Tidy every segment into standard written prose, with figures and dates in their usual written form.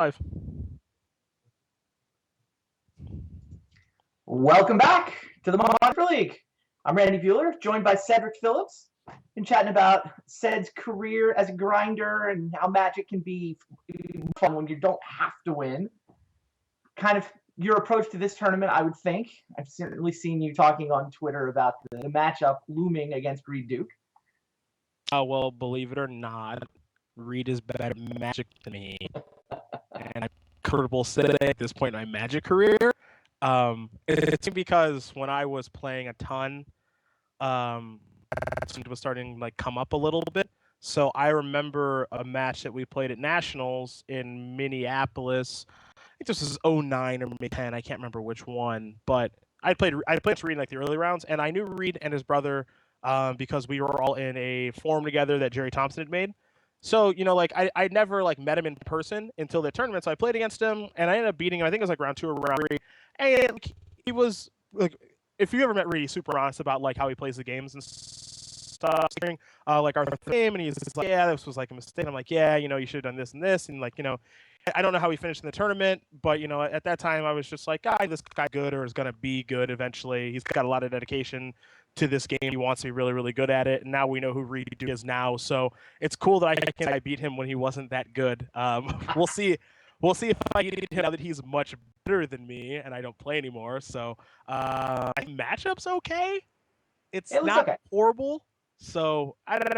Five. Welcome back to the Monster League. I'm Randy Bueller, joined by Cedric Phillips. Been chatting about Ced's career as a grinder and how Magic can be fun when you don't have to win. Kind of your approach to this tournament, I would think. I've certainly seen you talking on Twitter about the matchup looming against Reed Duke. Well, believe it or not, Reed is better at Magic than me, and I'm comfortable saying at this point in my Magic career. It's because when I was playing a ton, it was starting to come up a little bit. So I remember a match that we played at Nationals in Minneapolis. I think this was 09 or maybe 10. I can't remember which one, but I played Reed in the early rounds, and I knew Reed and his brother because we were all in a forum together that Jerry Thompson had made. So, I never met him in person until the tournament. So I played against him and I ended up beating him. I think it was round 2 or round 3. And he was if you ever met Reed, he's super honest about how he plays the games and stuff. Our game, and he's just yeah, this was a mistake. I'm yeah, you should have done this and this, and I don't know how he finished in the tournament, but at that time I was just this guy good or is gonna be good eventually. He's got a lot of dedication to this game. He wants to be really, really good at it. And now we know who Reed is now, so it's cool that I beat him when he wasn't that good. We'll see. We'll see if I beat him now that he's much better than me and I don't play anymore. So matchup's okay. It's not okay. horrible. So I feel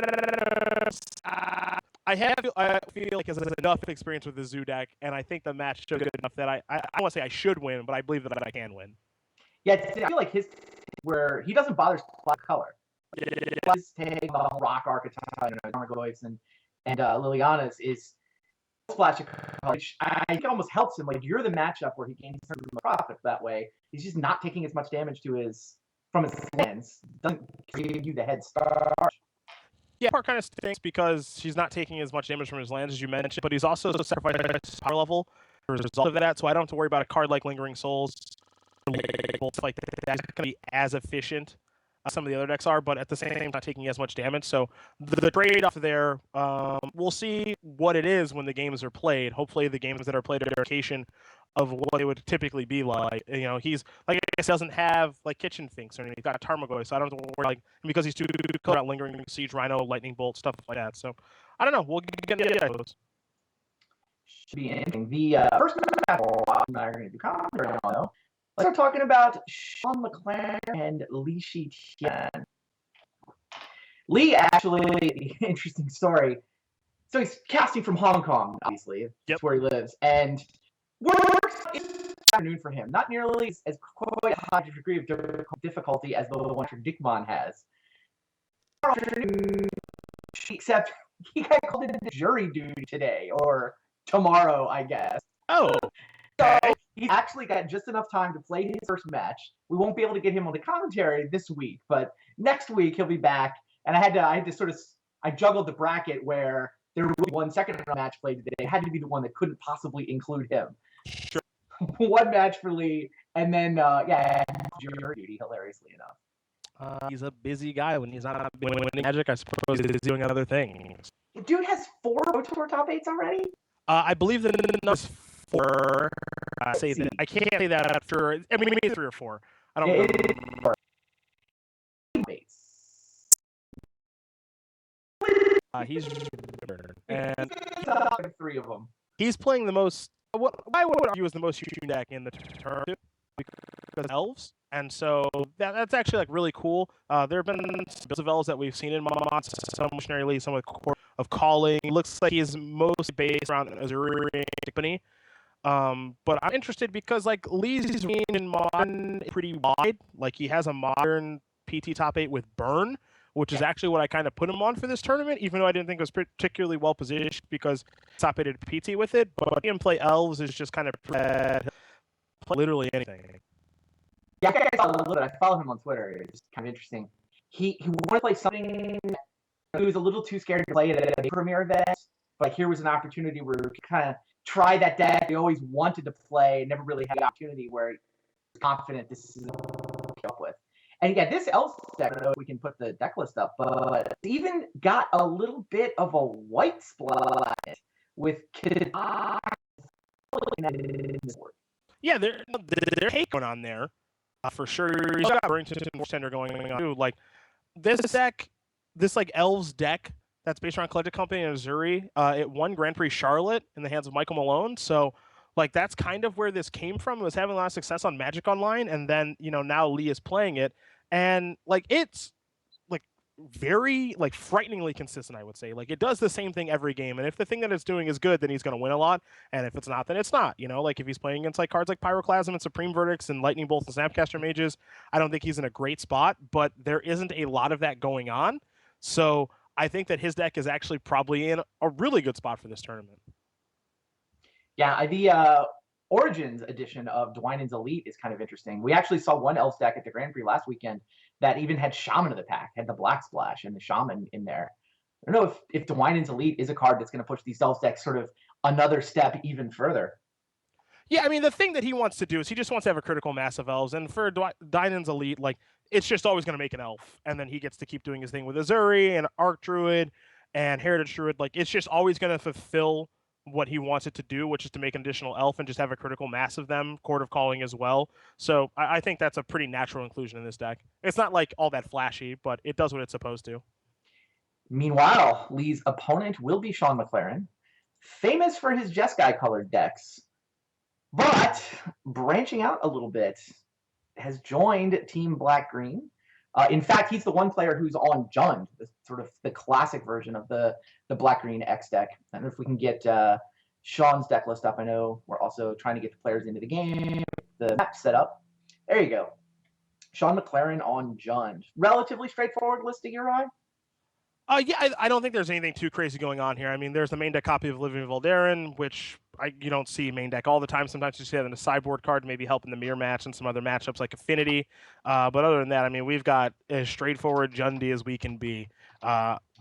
like there's enough experience with the Zoo deck, and I think the match is good enough that I don't want to say I should win, but I believe that I can win. Yeah, I feel like his where he doesn't bother color. His take on rock archetype, Tarmogoyfs and Liliana's is splash of color, which I think almost helps him. You're the matchup where he gains some profit that way. He's just not taking as much damage from his lands. Doesn't give you the head start. Yeah, part kind of stinks because he's not taking as much damage from his lands as you mentioned, but he's also sacrificing his power level as a result of that. So I don't have to worry about a card like Lingering Souls, like that. It's going to be as efficient as some of the other decks are, but at the same time not taking as much damage. So the trade-off there, we'll see what it is when the games are played. Hopefully the games that are played are an indication of what it would typically be like. He's doesn't have kitchen finks or anything. He's got Tarmogoyf, so I don't have to worry because he's too caught out Lingering Siege, Rhino, Lightning Bolt, stuff like that. So I don't know. We'll get those. Should be interesting. The first battle I'm not going to do commentary on though. Let's start talking about Sean McLaren and Lee Shi-Tian. Lee, actually, interesting story. So he's casting from Hong Kong, obviously. That's where he lives. And works this afternoon for him. Not nearly as quite a high degree of difficulty as the one Dickmon has. Except he got called into jury duty today or tomorrow, I guess. Oh. So he's actually got just enough time to play his first match. We won't be able to get him on the commentary this week, but next week he'll be back. And I had to I juggled the bracket where there would be one second round match played today. It had to be the one that couldn't possibly include him. Sure. One match for Lee, and then jury duty, hilariously enough. He's a busy guy when he's not winning Magic. I suppose he's doing other things. The dude has 4 Pro Tour top 8s already? I believe that the number's 4. I can't say that after. I mean, maybe 3 or 4. I don't know. He's and 3 of them. He's playing the most. What I would argue is the most huge deck in the tournament because elves, and so that's actually really cool. There have been builds of elves that we've seen in mods, some missionary league, some with core of calling. It looks like he's mostly based around Azuri and Tiffany. But I'm interested because Lee's range in modern is pretty wide. He has a modern PT top 8 with burn, which is actually what I kind of put him on for this tournament, even though I didn't think it was particularly well positioned because top 8 PT with it. But him play elves is just kind of play literally anything. Yeah, I saw a little bit. I follow him on Twitter. It's kind of interesting. He wanted to play something. He was a little too scared to play it at a premiere event. But here was an opportunity where we could kind of try that deck he always wanted to play, never really had the opportunity where he was confident this is what he up with. And yeah, this elf deck, I don't know if we can put the deck list up, but even got a little bit of a white splat with in the sport. Yeah, there's hate going on there for sure. You got Burrington Tender going on too. Like this deck, this like Elves deck that's based around Collected Company in Missouri. It won Grand Prix Charlotte in the hands of Michael Malone. So like that's kind of where this came from. It was having a lot of success on Magic Online, and then now Lee is playing it, and like it's like very like frighteningly consistent, I would say. Like it does the same thing every game, and if the thing that it's doing is good, then he's going to win a lot, and if it's not, then it's not. Like if he's playing against like cards like Pyroclasm and Supreme Verdicts and Lightning Bolts and Snapcaster Mages, I don't think he's in a great spot, but there isn't a lot of that going on. So I think that his deck is actually probably in a really good spot for this tournament. Yeah, the Origins edition of Dwynen's Elite is kind of interesting. We actually saw one Elves deck at the Grand Prix last weekend that even had Shaman in the pack, had the Black Splash and the Shaman in there. I don't know if Dwynen's Elite is a card that's going to push these Elves decks sort of another step even further. Yeah, I mean, the thing that he wants to do is he just wants to have a critical mass of elves. And for Dynan's Elite, like, it's just always going to make an elf. And then he gets to keep doing his thing with Azuri and Arc Druid and Heritage Druid. Like, it's just always going to fulfill what he wants it to do, which is to make an additional elf and just have a critical mass of them, Court of Calling as well. So I think that's a pretty natural inclusion in this deck. It's not, like, all that flashy, but it does what it's supposed to. Meanwhile, Lee's opponent will be Sean McLaren, famous for his Jeskai colored decks, but branching out a little bit, has joined Team Black Green. In fact, he's the one player who's on Jund, sort of the classic version of the Black Green X deck. I don't know if we can get Sean's deck list up. I know we're also trying to get the players into the game, the map set up. There you go. Sean McLaren on Jund. Relatively straightforward list to your eye. Yeah, I don't think there's anything too crazy going on here. I mean, there's the main deck copy of Living Voldaren, which you don't see main deck all the time. Sometimes you see that in a sideboard card, maybe help in the mirror match and some other matchups like Affinity. But other than that, I mean, we've got as straightforward Jundy as we can be.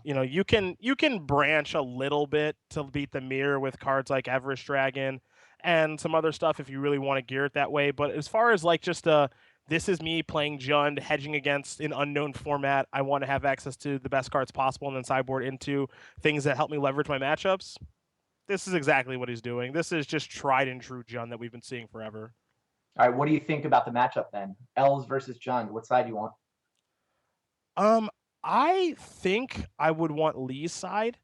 You can branch a little bit to beat the mirror with cards like Everest Dragon and some other stuff if you really want to gear it that way. But as far as like just this is me playing Jund, hedging against an unknown format. I want to have access to the best cards possible and then sideboard into things that help me leverage my matchups. This is exactly what he's doing. This is just tried and true Jund that we've been seeing forever. All right, what do you think about the matchup then? Elves versus Jund. What side do you want? I think I would want Lee's side.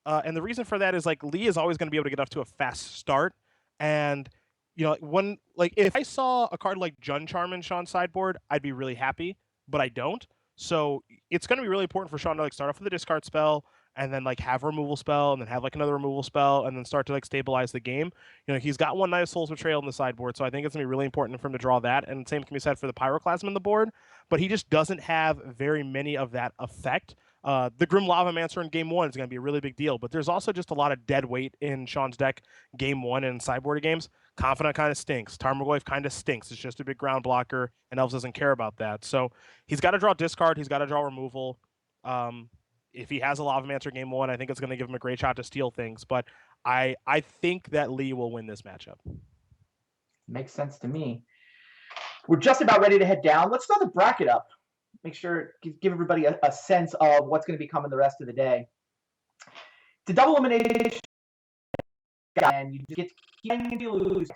And the reason for that is like Lee is always going to be able to get off to a fast start. And if I saw a card like Jund Charm in Sean's sideboard, I'd be really happy, but I don't. So it's going to be really important for Sean to like start off with a discard spell and then like have a removal spell and then have like another removal spell and then start to like stabilize the game. He's got one Knight of Souls Betrayal in the sideboard, so I think it's going to be really important for him to draw that. And the same can be said for the Pyroclasm in the board, but he just doesn't have very many of that effect. The Grim Lavamancer in Game 1 is going to be a really big deal, but there's also just a lot of dead weight in Sean's deck Game 1 and sideboard games. Confidant kind of stinks. Tarmogoyf kind of stinks. It's just a big ground blocker, and Elves doesn't care about that. So he's got to draw discard. He's got to draw removal. If he has a Lavamancer Game 1, I think it's going to give him a great shot to steal things. But I think that Lee will win this matchup. Makes sense to me. We're just about ready to head down. Let's throw the bracket up. Make sure give everybody a sense of what's going to be coming the rest of the day. It's a double elimination, and you get to keep lose.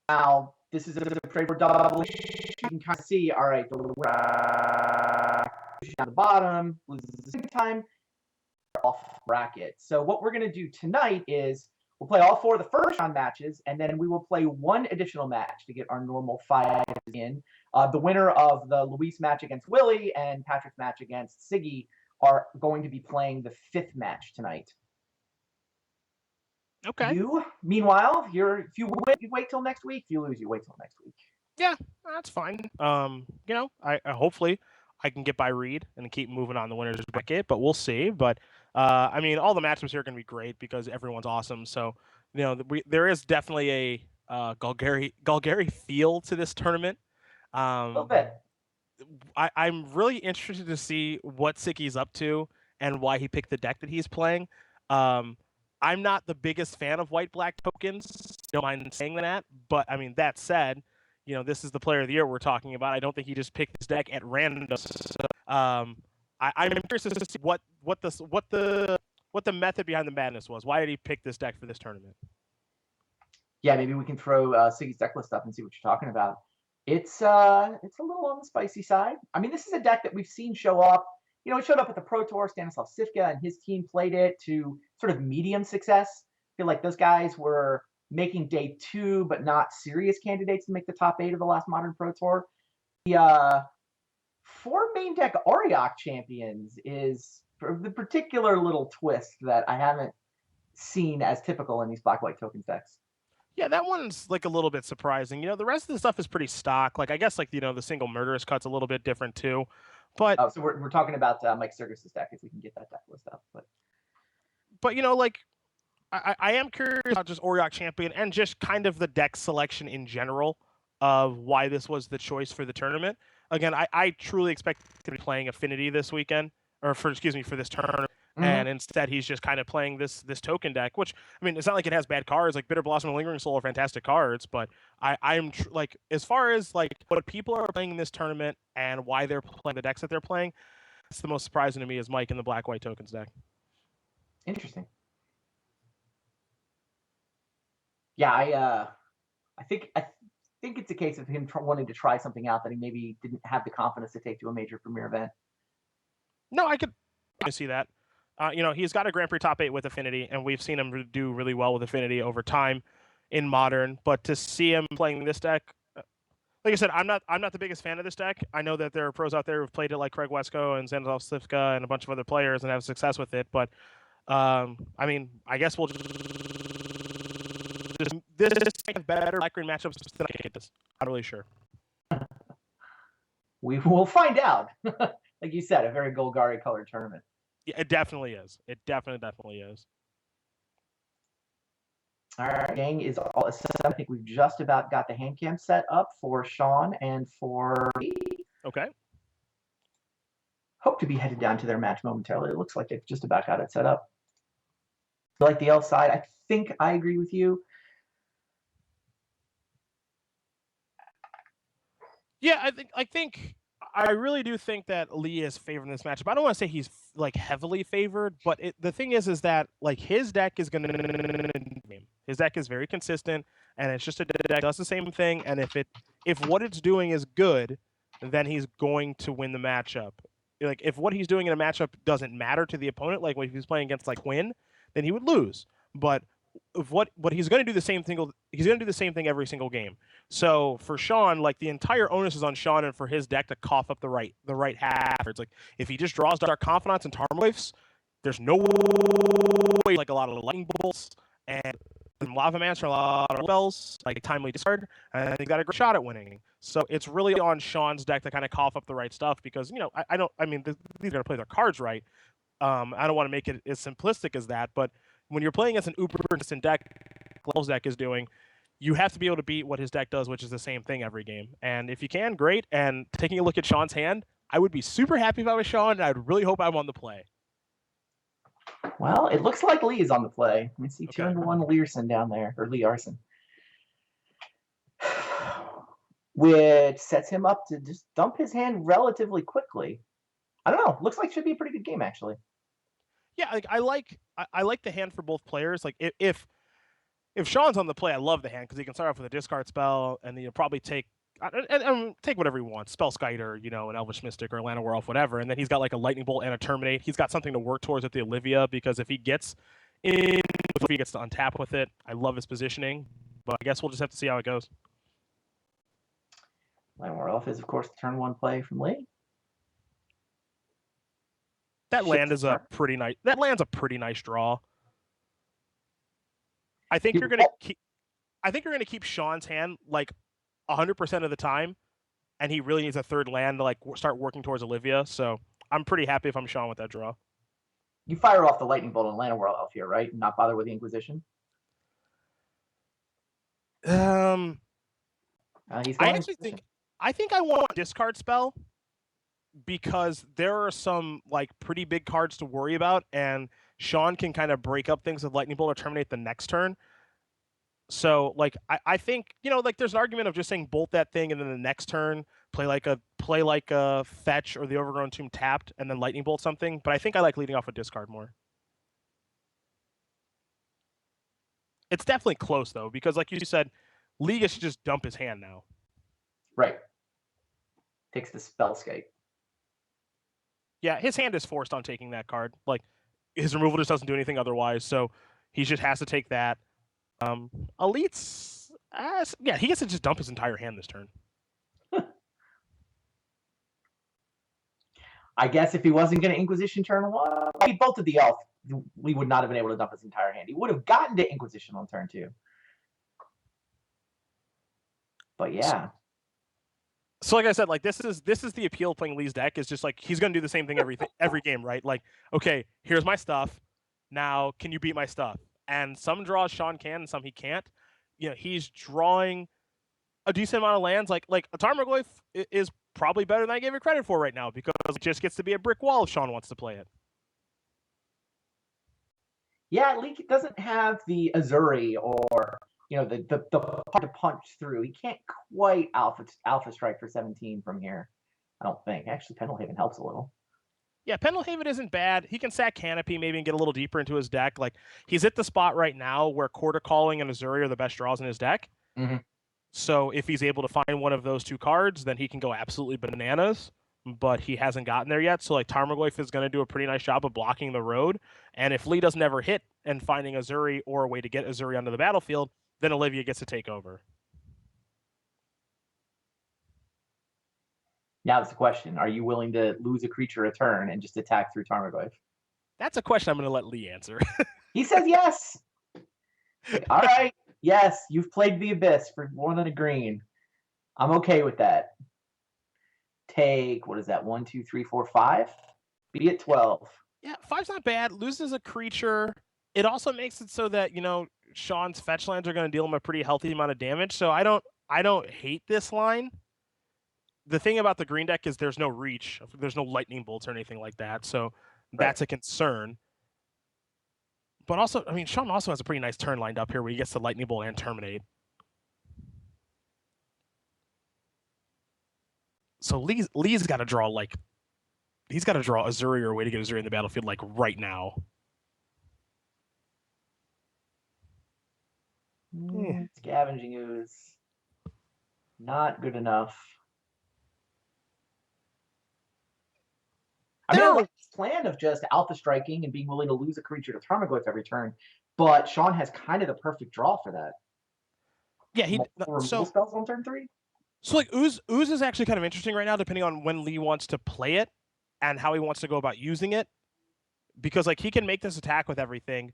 Now, this is a trade for double. You can kind of see, all right, down the bottom, loses the second time, off bracket. So what we're going to do tonight is we'll play all four of the first round matches, and then we will play one additional match to get our normal 5 in. The winner of the Luis match against Willie and Patrick's match against Siggy are going to be playing the 5th match tonight. Okay. Meanwhile, if you win, you wait till next week. If you lose, you wait till next week. Yeah, that's fine. I hopefully I can get by Reed and keep moving on the winners bracket, but we'll see. But I mean, all the matchups here are going to be great because everyone's awesome. So there is definitely a Golgari feel to this tournament. A little bit. I'm really interested to see what Sicky's up to and why he picked the deck that he's playing. I'm not the biggest fan of white-black tokens. Don't mind saying that. But, I mean, that said, this is the player of the year we're talking about. I don't think he just picked this deck at random. So, I'm curious to see what the method behind the madness was. Why did he pick this deck for this tournament? Yeah, maybe we can throw Siggy's deck list up and see what you're talking about. It's a little on the spicy side. I mean, this is a deck that we've seen show up. You know, it showed up at the Pro Tour. Stanislav Sivka and his team played it to sort of medium success. I feel like those guys were making day 2, but not serious candidates to make the top 8 of the last Modern Pro Tour. The 4 main deck Auriok champions is the particular little twist that I haven't seen as typical in these black-white tokens decks. Yeah, that one's like a little bit surprising. You know, the rest of the stuff is pretty stock. Like I guess like the single murderous cut's a little bit different too. But so we're talking about Mike Sergis' deck if we can get that deck list up. But like I am curious about just Auriok champion and just kind of the deck selection in general of why this was the choice for the tournament. Again, I truly expect to be playing Affinity this weekend, or for this tournament. And instead, he's just kind of playing this token deck, which, I mean, it's not like it has bad cards. Like Bitter Blossom and Lingering Soul are fantastic cards, but I'm like, as far as like what people are playing in this tournament and why they're playing the decks that they're playing, it's the most surprising to me is Mike in the black-white tokens deck. Interesting. Yeah, I think it's a case of him wanting to try something out that he maybe didn't have the confidence to take to a major premier event. No, I could see that. He's got a Grand Prix top 8 with Affinity, and we've seen him do really well with Affinity over time in Modern. But to see him playing this deck, like I said, I'm not the biggest fan of this deck. I know that there are pros out there who've played it, like Craig Wesco and Stanislav Slivka and a bunch of other players, and have success with it. But I mean, I guess we'll just this have better black green matchups than I hate this. Not really sure. We will find out. Like you said, a very Golgari colored tournament. Yeah, it definitely is. It definitely is. All right, gang is all set. I think we've just about got the hand cam set up for Sean and for me. Okay. Hope to be headed down to their match momentarily. It looks like they've just about got it set up. Like the L side, I think I agree with you. Yeah, I really do think that Lee is favored in this matchup. I don't want to say he's like heavily favored, but the thing is that like his deck is his deck is very consistent, and it's just a deck that does the same thing. And if what it's doing is good, then he's going to win the matchup. Like if what he's doing in a matchup doesn't matter to the opponent, like if he's playing against like Quinn, then he would lose. But if what he's going to do the same thing, he's going to do the same thing every single game. So for Sean, like the entire onus is on Sean and for his deck to cough up the right half. It's like if he just draws Dark Confidants and Tarmogoyfs, there's no way like a lot of lightning bolts and Lava Mancer, a lot of spells, like timely discard, and he got a great shot at winning. So it's really on Sean's deck to kind of cough up the right stuff because these are going to play their cards right. I don't want to make it as simplistic as that, but when you're playing as an uber consistent deck, L's deck is doing, you have to be able to beat what his deck does, which is the same thing every game. And if you can, great. And taking a look at Sean's hand, I would be super happy if I was Sean, and I'd really hope I'm on the play. Well, it looks like Lee is on the play. Let me see, okay. 2-1 Learson down there, or Lee Arson. Which sets him up to just dump his hand relatively quickly. I don't know. Looks like it should be a pretty good game, actually. Yeah, like I like the hand for both players. Like if Sean's on the play, I love the hand because he can start off with a discard spell, and then you'll probably take whatever he wants, Spell Skiter, an Elvish Mystic or Lana Werewolf, whatever, and then he's got like a Lightning Bolt and a Terminate. He's got something to work towards with the Olivia because if he gets in, if he gets to untap with it, I love his positioning. But I guess we'll just have to see how it goes. Lana Werewolf is, of course, the turn 1 play from Lee. That land is a pretty nice. That land's a pretty nice draw. I think you're gonna keep Sean's hand like 100% of the time, and he really needs a third land to like start working towards Olivia. So I'm pretty happy if I'm Sean with that draw. You fire off the Lightning Bolt on Lana Werewolf here, right? And not bother with the Inquisition. I think I want a discard spell. Because there are some like pretty big cards to worry about, and Sean can kind of break up things with Lightning Bolt or Terminate the next turn. So like I think like there's an argument of just saying bolt that thing and then the next turn play like a fetch or the Overgrown Tomb tapped and then Lightning Bolt something. But I think I like leading off with discard more. It's definitely close though, because like you said, Lee should just dump his hand now. Right. Takes the Spellskite. Yeah, his hand is forced on taking that card. Like his removal just doesn't do anything otherwise, so he just has to take that. Elite's, yeah, he gets to just dump his entire hand this turn. I guess if he wasn't going to Inquisition turn 1, he bolted the elf. We would not have been able to dump his entire hand. He would have gotten to Inquisition on turn 2. But yeah. So like I said, like this is the appeal of playing Lee's deck, is just like he's gonna do the same thing every game, right? Like, okay, here's my stuff. Now can you beat my stuff? And some draws Sean can and some he can't. You know, he's drawing a decent amount of lands. Like a Tarmogoyf is probably better than I gave it credit for right now, because it just gets to be a brick wall if Sean wants to play it. Yeah, Lee doesn't have the Azuri or the part to punch through. He can't quite alpha strike for 17 from here. I don't think. Actually, Pendelhaven helps a little. Yeah, Pendelhaven isn't bad. He can sack Canopy maybe and get a little deeper into his deck. Like he's at the spot right now where Quarter Calling and Azuri are the best draws in his deck. Mm-hmm. So if he's able to find one of those two cards, then he can go absolutely bananas. But he hasn't gotten there yet. So like Tarmogoyf is going to do a pretty nice job of blocking the road. And if Lee doesn't ever hit and finding Azuri or a way to get Azuri onto the battlefield, then Olivia gets to take over. Now it's the question: are you willing to lose a creature a turn and just attack through Tarmogoyf? That's a question I'm going to let Lee answer. He says yes. Like, all right, yes, you've played the Abyss for more than a green. I'm okay with that. Take, what is that? 1, 2, 3, 4, 5? Be at 12. Yeah, 5's not bad. Loses a creature. It also makes it so that, Sean's fetch lands are going to deal him a pretty healthy amount of damage. So I don't hate this line. The thing about the green deck is there's no reach. There's no lightning bolts or anything like that. So that's a concern. But also, I mean, Sean also has a pretty nice turn lined up here where he gets the lightning bolt and terminate. So Lee's got to draw he's got to draw Azuri or a way to get Azuri in the battlefield like right now. Scavenging Ooze. Not good enough. I mean, I like this plan of just alpha striking and being willing to lose a creature to Tarmogoyf every turn, but Sean has kind of the perfect draw for that. Yeah, removal spells on turn 3. So like Ooze is actually kind of interesting right now, depending on when Lee wants to play it and how he wants to go about using it, because like he can make this attack with everything.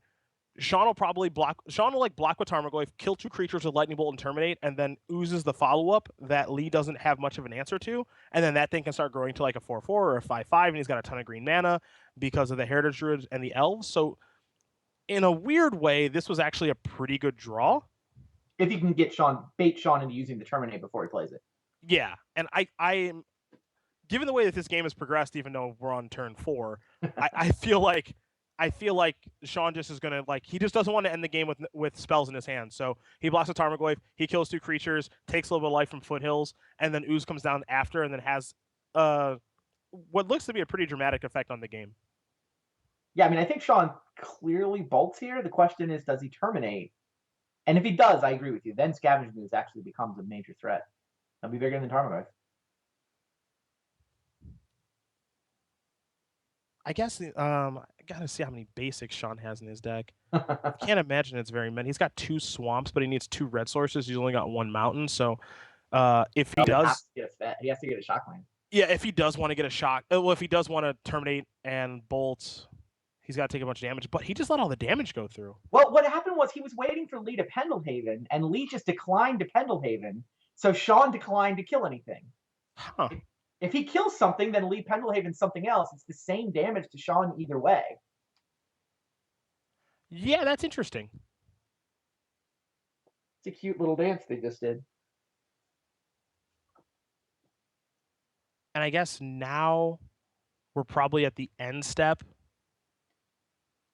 Sean will block with Tarmogoyf, kill 2 creatures with lightning bolt and terminate, and then oozes the follow-up that Lee doesn't have much of an answer to, and then that thing can start growing to like a 4/4 or a 5/5, and he's got a ton of green mana because of the Heritage Druids and the Elves. So in a weird way, this was actually a pretty good draw. If you can get bait Sean into using the terminate before he plays it. Yeah, and I given the way that this game has progressed, even though we're on turn 4, I feel like Sean just is gonna he just doesn't want to end the game with spells in his hand. So he blocks a Tarmogoyf, he kills 2 creatures, takes a little bit of life from Foothills, and then Ooze comes down after, and then has what looks to be a pretty dramatic effect on the game. Yeah, I mean, I think Sean clearly bolts here. The question is, does he terminate? And if he does, I agree with you. Then Scavenging Ooze actually becomes a major threat. That'll be bigger than Tarmogoyf. I guess I gotta see how many basics Sean has in his deck. I can't imagine it's very many. He's got 2 swamps, but he needs 2 red sources. He's only got 1 mountain. So if he does, he has to get a shock lane. Yeah, if he does want to get a shock, if he does want to terminate and bolt, he's got to take a bunch of damage. But he just let all the damage go through. Well, what happened was he was waiting for Lee to Pendelhaven, and Lee just declined to Pendelhaven. So Sean declined to kill anything. Huh. If he kills something, then Lee Pendelhaven something else. It's the same damage to Sean either way. Yeah, that's interesting. It's a cute little dance they just did. And I guess now we're probably at the end step.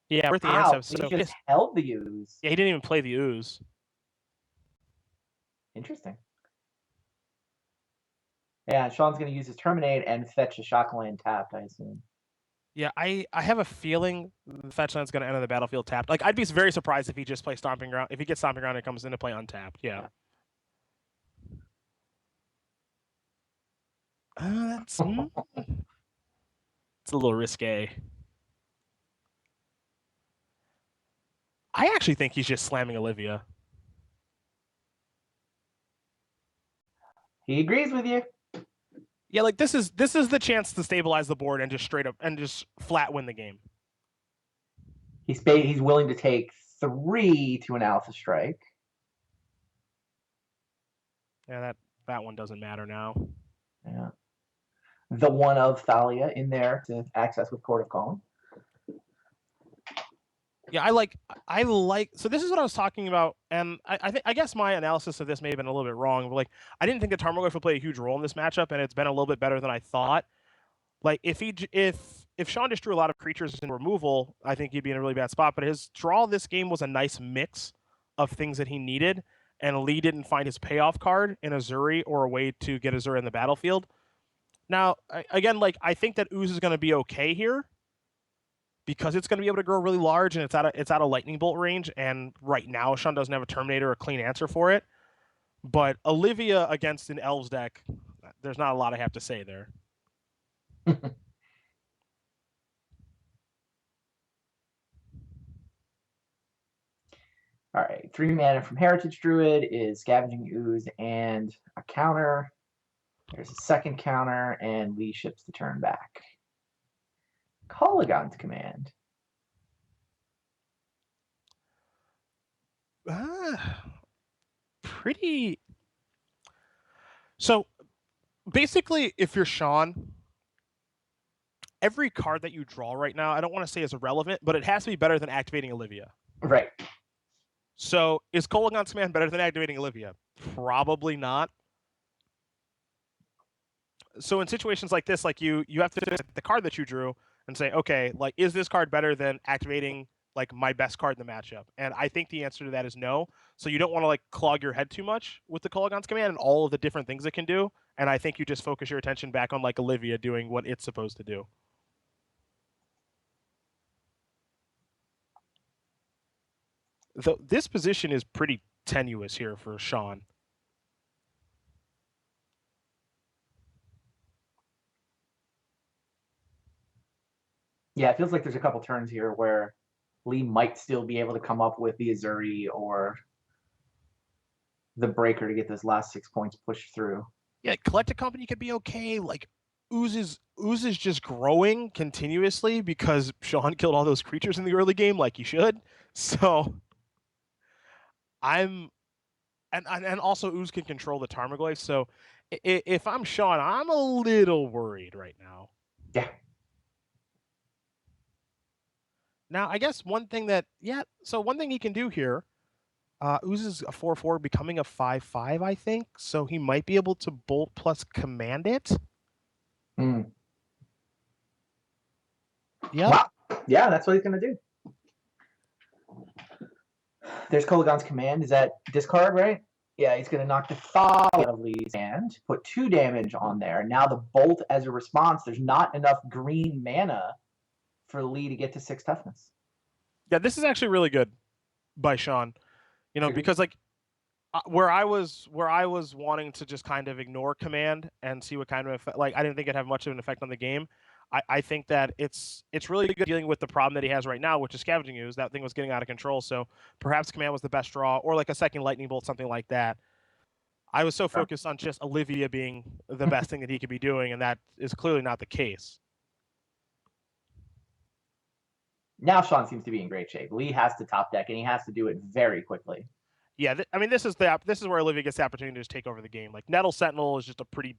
Yeah, we're at the end step. So he just held the Ooze. Yeah, he didn't even play the Ooze. Interesting. Yeah, Sean's going to use his Terminate and fetch a shock lane tapped, I assume. Yeah, I have a feeling the Fetchland's going to enter the battlefield tapped. Like, I'd be very surprised if he just plays Stomping Ground. If he gets Stomping Ground and comes into play untapped. Yeah. That's it's a little risque. I actually think he's just slamming Olivia. He agrees with you. Yeah, like this is the chance to stabilize the board and just straight up and just flat win the game. He's willing to take 3 to an alpha strike. Yeah, that one doesn't matter now. Yeah. The one of Thalia in there to access with Court of Calling. Yeah, I like. So this is what I was talking about, and I guess my analysis of this may have been a little bit wrong, but like I didn't think that Tarmogoyf would play a huge role in this matchup, and it's been a little bit better than I thought. Like if Sean just drew a lot of creatures in removal, I think he'd be in a really bad spot. But his draw this game was a nice mix of things that he needed, and Lee didn't find his payoff card in Azuri or a way to get Azuri in the battlefield. Now, again, like I think that Ooze is going to be okay here because it's going to be able to grow really large and it's out of lightning bolt range. And right now, Sean doesn't have a Terminator or a clean answer for it. But Olivia against an Elves deck, there's not a lot I have to say there. All right, 3 mana from Heritage Druid is Scavenging Ooze and a counter. There's a second counter, and Lee ships the turn back. Kolaghan's Command. Pretty. So basically, if you're Sean, every card that you draw right now, I don't want to say is irrelevant, but it has to be better than activating Olivia. Right. So is Kolaghan's Command better than activating Olivia? Probably not. So in situations like this, like you have to look at the card that you drew and say, okay, like is this card better than activating like my best card in the matchup? And I think the answer to that is no. So you don't want to like clog your head too much with the Kolaghan's Command and all of the different things it can do. And I think you just focus your attention back on like Olivia doing what it's supposed to do. This position is pretty tenuous here for Sean. Yeah, it feels like there's a couple turns here where Lee might still be able to come up with the Azuri or the breaker to get those last 6 points pushed through. Yeah, Collected Company could be okay. Like Ooze is just growing continuously because Sean killed all those creatures in the early game like he should. So and also Ooze can control the Tarmogoyf. So if I'm Sean, I'm a little worried right now. Yeah. Now, I guess one thing he can do here, Ooze is a 4/4 becoming a 5/5, I think. So he might be able to bolt plus command it. Mm. Yeah. Wow. Yeah, that's what he's going to do. There's Kolaghan's Command. Is that discard, right? Yeah, he's going to knock the Thalia out of Lee's hand, put 2 damage on there. Now the bolt as a response, there's not enough green mana for Lee to get to 6 toughness. Yeah, this is actually really good by Sean. You know, because like where I was wanting to just kind of ignore command and see what kind of effect, like I didn't think it'd have much of an effect on the game. I think that it's really good dealing with the problem that he has right now, which is Scavenging Ooze. That thing was getting out of control, so perhaps command was the best draw, or like a second lightning bolt, something like that. I was so focused on just Olivia being the best thing that he could be doing, and that is clearly not the case. Now Sean seems to be in great shape. Lee has to top deck, and he has to do it very quickly. Yeah, I mean, this is where Olivia gets the opportunity to just take over the game. Like Nettle Sentinel is just a pretty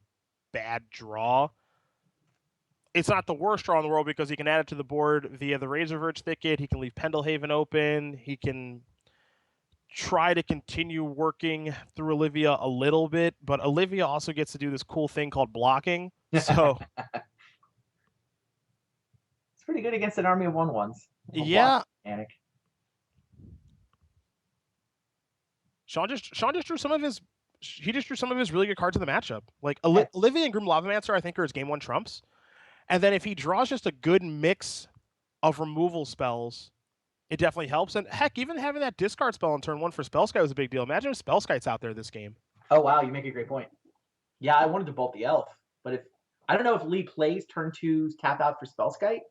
bad draw. It's not the worst draw in the world because he can add it to the board via the Razorverge Thicket. He can leave Pendlehaven open. He can try to continue working through Olivia a little bit, but Olivia also gets to do this cool thing called blocking. So it's pretty good against an army of 1/1s. Yeah. Sean just drew some of his really good cards in the matchup. Like Olivia and Grim Lavamancer, I think, are his game 1 trumps. And then if he draws just a good mix of removal spells, it definitely helps. And heck, even having that discard spell on turn 1 for Spellskite was a big deal. Imagine if Spellskite's out there this game. Oh, wow, you make a great point. Yeah, I wanted to bolt the elf, but I don't know if Lee plays turn 2's tap out for Spellskite,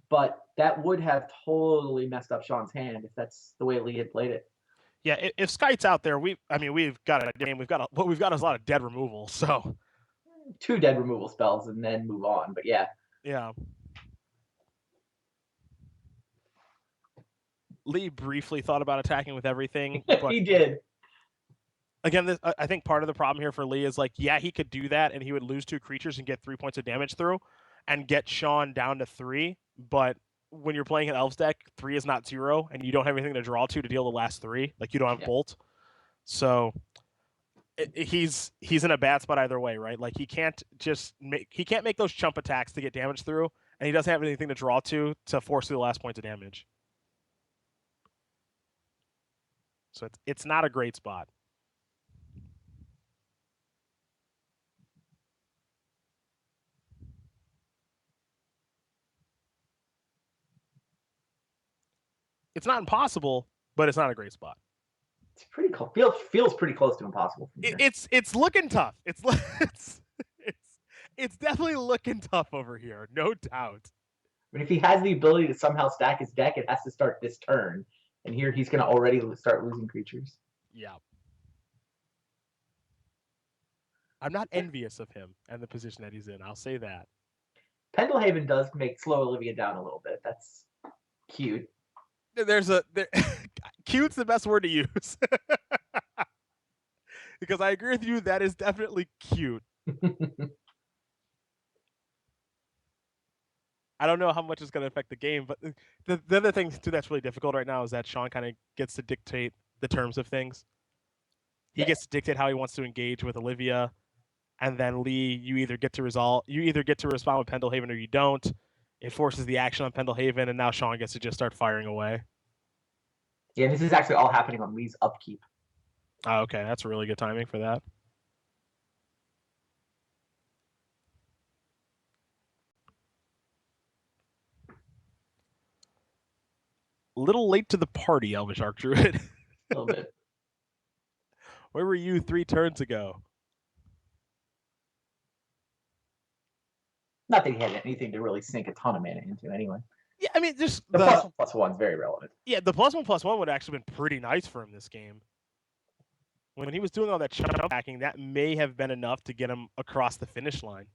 but that would have totally messed up Sean's hand if that's the way Lee had played it. Yeah, if Skite's out there, we've got a game. What we've got is a lot of dead removal. So 2 dead removal spells and then move on. But yeah. Yeah. Lee briefly thought about attacking with everything, but he did. Again, I think part of the problem here for Lee is like, yeah, he could do that and he would lose 2 creatures and get 3 points of damage through and get Sean down to 3. But when you're playing an Elves deck, 3 is not 0 and you don't have anything to draw to deal the last 3. Like you don't have Bolt. So he's in a bad spot either way, right? Like he can't make those chump attacks to get damage through, and he doesn't have anything to draw to force through the last points of damage. So it's not a great spot. It's not impossible, but it's not a great spot. It's pretty close. Feels pretty close to impossible. It's looking tough. It's definitely looking tough over here, no doubt. But if he has the ability to somehow stack his deck, it has to start this turn, and here he's going to already start losing creatures. Yeah. I'm not envious of him and the position that he's in. I'll say that. Pendelhaven does make slow Olivia down a little bit. That's cute. Cute's the best word to use. Because I agree with you, that is definitely cute. I don't know how much it's going to affect the game, but the other thing too that's really difficult right now is that Sean kind of gets to dictate the terms of things. He gets to dictate how he wants to engage with Olivia, and then Lee, you either get to respond with Pendelhaven or you don't. It forces the action on Pendelhaven, and now Sean gets to just start firing away. Yeah, this is actually all happening on Lee's upkeep. Oh, okay, that's really good timing for that. A little late to the party, Elvish Archdruid. A little bit. Where were you 3 turns ago? Not that he had anything to really sink a ton of mana into anyway. Yeah, I mean, just the +1/+1 is very relevant. Yeah, the +1/+1 would have actually been pretty nice for him this game. When he was doing all that chump attacking, that may have been enough to get him across the finish line.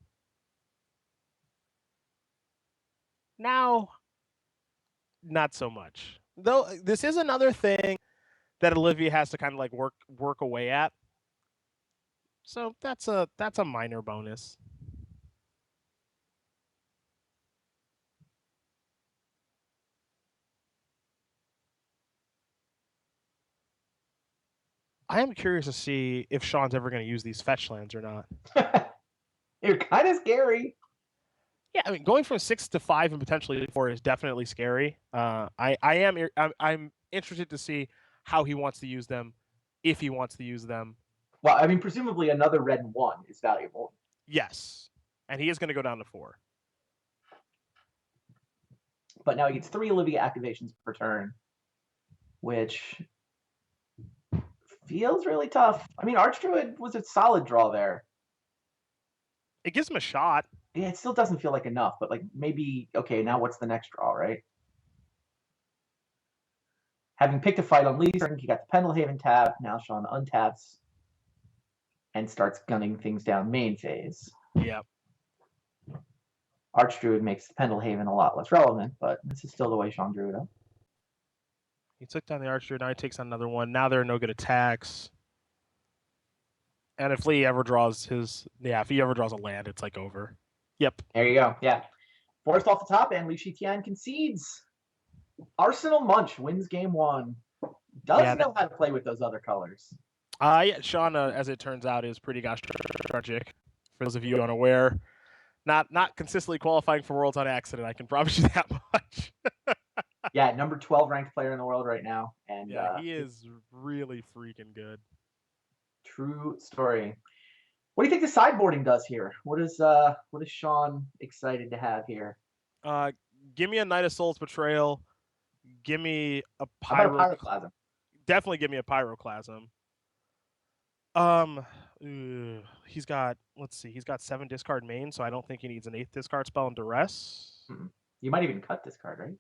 Now, not so much. Though this is another thing that Olivia has to kind of like work away at. So that's a minor bonus. I am curious to see if Sean's ever going to use these fetch lands or not. You're kind of scary. Yeah, I mean, going from 6 to 5 and potentially 4 is definitely scary. I'm interested to see how he wants to use them, if he wants to use them. Well, I mean, presumably another red 1 is valuable. Yes, and he is going to go down to 4. But now he gets 3 Olivia activations per turn, which feels really tough. I mean, Archdruid was a solid draw there. It gives him a shot. Yeah, it still doesn't feel like enough, but like maybe, okay, now what's the next draw, right? Having picked a fight on Lee's turn, he got the Pendelhaven tap. Now Sean untaps and starts gunning things down main phase. Yep. Archdruid makes Pendelhaven a lot less relevant, but this is still the way Sean drew it up. He took down the Archdruid, now he takes on another one. Now there are no good attacks. And if Lee ever draws if he ever draws a land, it's like over. Yep. There you go. Yeah. Forced off the top, and Li Shitian concedes. Arsenal Munch wins game 1. Does know how to play with those other colors. Yeah, Sean, as it turns out, is pretty gosh tragic. For those of you unaware, not consistently qualifying for Worlds on accident. I can promise you that much. Yeah, number 12 ranked player in the world right now, and yeah, he is really freaking good. True story. What do you think the sideboarding does here? What is Sean excited to have here? Give me a Knight of Souls Betrayal. Give me a How about a Pyroclasm? Definitely give me a Pyroclasm. He's got, let's see, he's got 7 discard main, so I don't think he needs an 8th discard spell in Duress. You might even cut this card, right?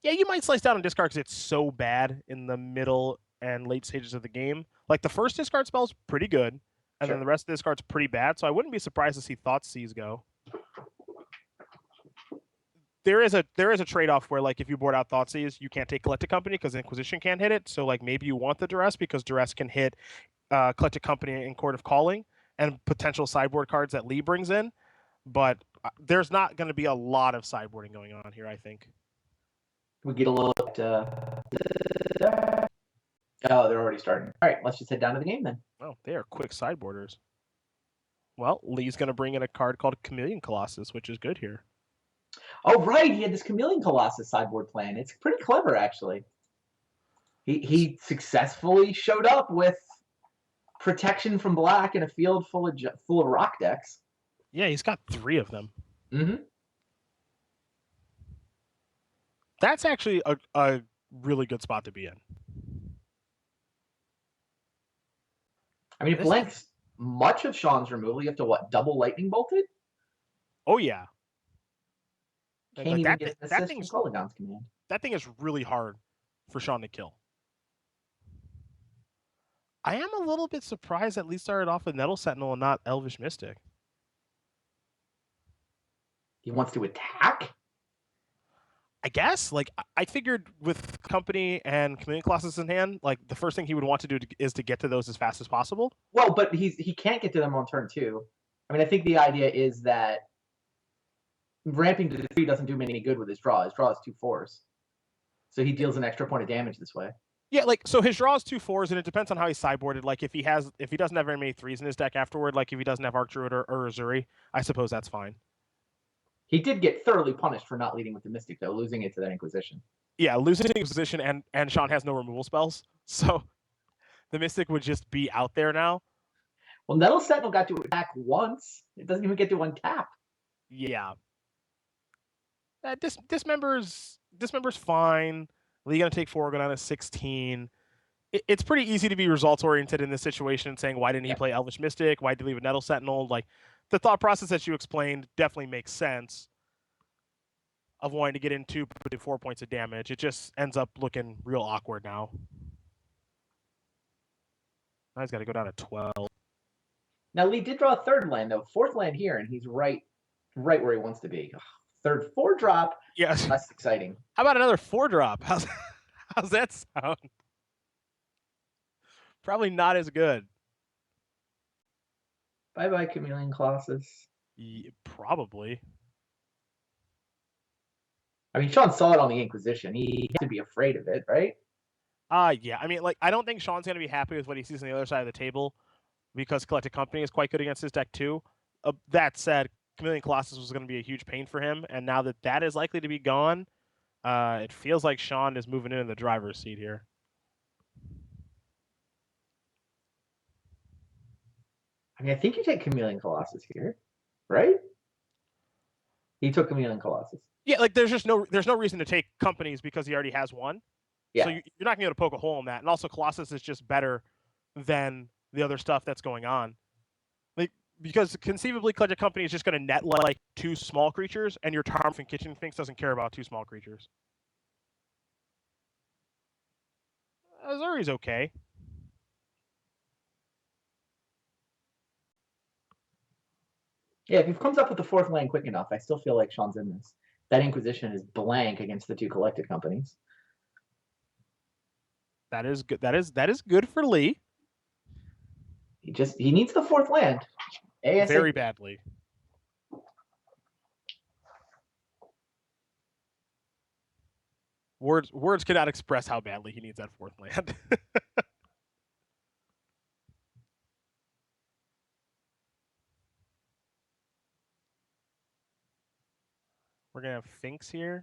Yeah, you might slice down and discard because it's so bad in the middle and late stages of the game. Like the first discard spell is pretty good, and then the rest of the discard's pretty bad. So I wouldn't be surprised to see Thoughtseize go. There is a trade-off where, like, if you board out Thoughtseize, you can't take Collected Company because Inquisition can't hit it. So like maybe you want the Duress because Duress can hit Collected Company in Court of Calling and potential sideboard cards that Lee brings in. But there's not going to be a lot of sideboarding going on here, I think. We get a little bit. Oh, they're already starting. All right, let's just head down to the game then. Oh, they are quick sideboarders. Well, Lee's going to bring in a card called Chameleon Colossus, which is good here. Oh, right. He had this Chameleon Colossus sideboard plan. It's pretty clever, actually. He successfully showed up with protection from black in a field full of rock decks. Yeah, he's got 3 of them. Mm-hmm. That's actually a really good spot to be in. I mean, it blanks much of Sean's removal. You have to, what, double Lightning Bolt it? Oh, yeah. Can't like even get an assist from Kolaghan's command. That thing is really hard for Sean to kill. I am a little bit surprised that Lee started off with Nettle Sentinel and not Elvish Mystic. He wants to attack? I guess. Like, I figured with Company and Chameleon Colossus in hand, like, the first thing he would want to do is to get to those as fast as possible. Well, but he can't get to them on turn 2. I mean, I think the idea is that ramping to 3 doesn't do him any good with his draw. His draw is 2 4s. So he deals an extra point of damage this way. Yeah, like, so his draw is 2 4s, and it depends on how he's sideboarded. Like, if he doesn't have very many 3s in his deck afterward, like if he doesn't have Archdruid or Azuri, I suppose that's fine. He did get thoroughly punished for not leading with the Mystic, though, losing it to that Inquisition. Yeah, losing the Inquisition, and Sean has no removal spells, so the Mystic would just be out there now. Well, Nettle Sentinel got to attack once. It doesn't even get to untap. Yeah. Dismember's fine. Lee gonna take 4, go down to 16. It's pretty easy to be results oriented in this situation and saying, why didn't he play Elvish Mystic? Why did he leave a Nettle Sentinel? Like, the thought process that you explained definitely makes sense of wanting to get in 2 but do 4 points of damage. It just ends up looking real awkward now. Now he's got to go down to 12. Now Lee did draw a 3rd land, though. 4th land here, and he's right where he wants to be. 3rd 4-drop. Yes. That's exciting. How about another 4-drop? How's that sound? Probably not as good. Bye-bye, Chameleon Colossus. Yeah, probably. I mean, Sean saw it on the Inquisition. He had to be afraid of it, right? Yeah. I mean, like, I don't think Sean's going to be happy with what he sees on the other side of the table because Collected Company is quite good against his deck, too. That said, Chameleon Colossus was going to be a huge pain for him, and now that is likely to be gone, it feels like Sean is moving into the driver's seat here. I mean, I think you take Chameleon Colossus here, right? He took Chameleon Colossus. Yeah, like there's no reason to take Companies because he already has one. Yeah. So you're not going to be able to poke a hole in that. And also Colossus is just better than the other stuff that's going on. Like, because conceivably Collected Company is just going to net like 2 small creatures, and your Tarmogoyf and Kitchen Finks doesn't care about 2 small creatures. Azuri's okay. Yeah, if he comes up with the 4th land quick enough, I still feel like Sean's in this. That Inquisition is blank against the 2 Collected Companies. That is good. That is good for Lee. He needs the 4th land. ASAP. Very badly. Words cannot express how badly he needs that 4th land. We're gonna have Finks here.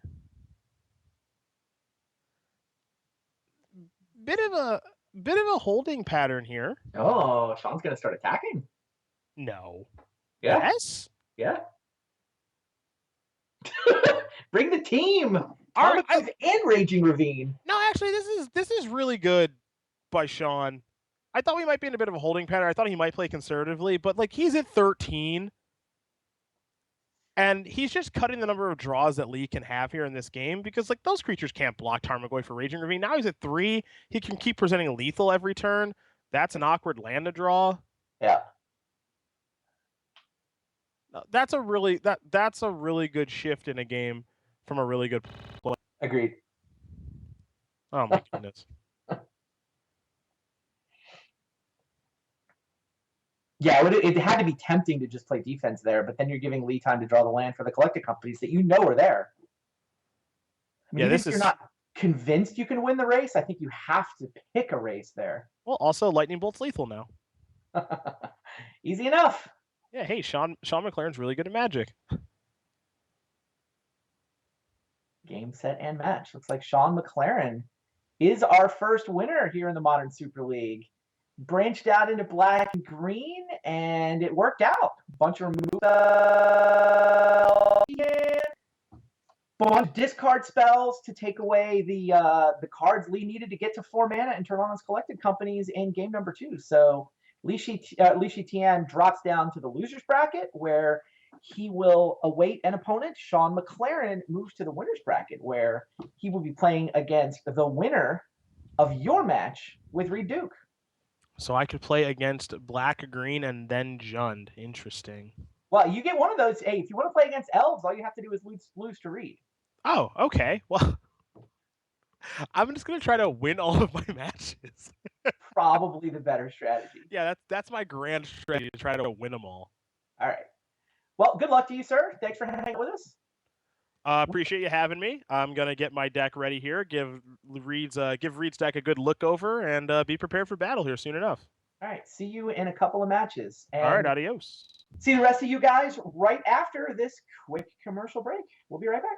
Bit of a holding pattern here. Oh, Sean's gonna start attacking. No. Yeah. Yes? Yeah. Bring the team. All right, Tomatoes and Raging Ravine. No, actually, this is really good by Sean. I thought we might be in a bit of a holding pattern. I thought he might play conservatively, but like he's at 13, and he's just cutting the number of draws that Lee can have here in this game because like those creatures can't block Tarmogoyf for Raging Ravine. Now he's at 3. He can keep presenting lethal every turn. That's an awkward land to draw. Yeah. That's a really good shift in a game from a really good play. Agreed. Oh my goodness. Yeah, it had to be tempting to just play defense there, but then you're giving Lee time to draw the land for the collected companies that you know are there. I mean, Yeah, even if you're not convinced you can win the race, I think you have to pick a race there. Well, also Lightning Bolt's lethal now. Easy enough. Yeah, hey, Sean McLaren's really good at Magic. Game, set, and match. Looks like Sean McLaren is our first winner here in the Modern Super League. Branched out into black and green, and it worked out. Bunch of removal, bunch of discard spells to take away the cards Lee needed to get to 4 mana and turn on his collected companies in game number 2. So Li Tian drops down to the losers bracket where he will await an opponent. Sean McLaren moves to the winners bracket where he will be playing against the winner of your match with Reed Duke. So I could play against black, green, and then Jund. Interesting. Well, you get one of those. Hey, if you want to play against elves, all you have to do is lose to Reed. Oh, okay. Well, I'm just gonna try to win all of my matches. Probably the better strategy. Yeah, that's my grand strategy, to try to win them all. All right. Well, good luck to you, sir. Thanks for hanging out with us. Appreciate you having me. I'm gonna get my deck ready here. Give Reed's deck a good look over, and be prepared for battle here soon enough. All right. See you in a couple of matches. And all right, adios. See the rest of you guys right after this quick commercial break. We'll be right back.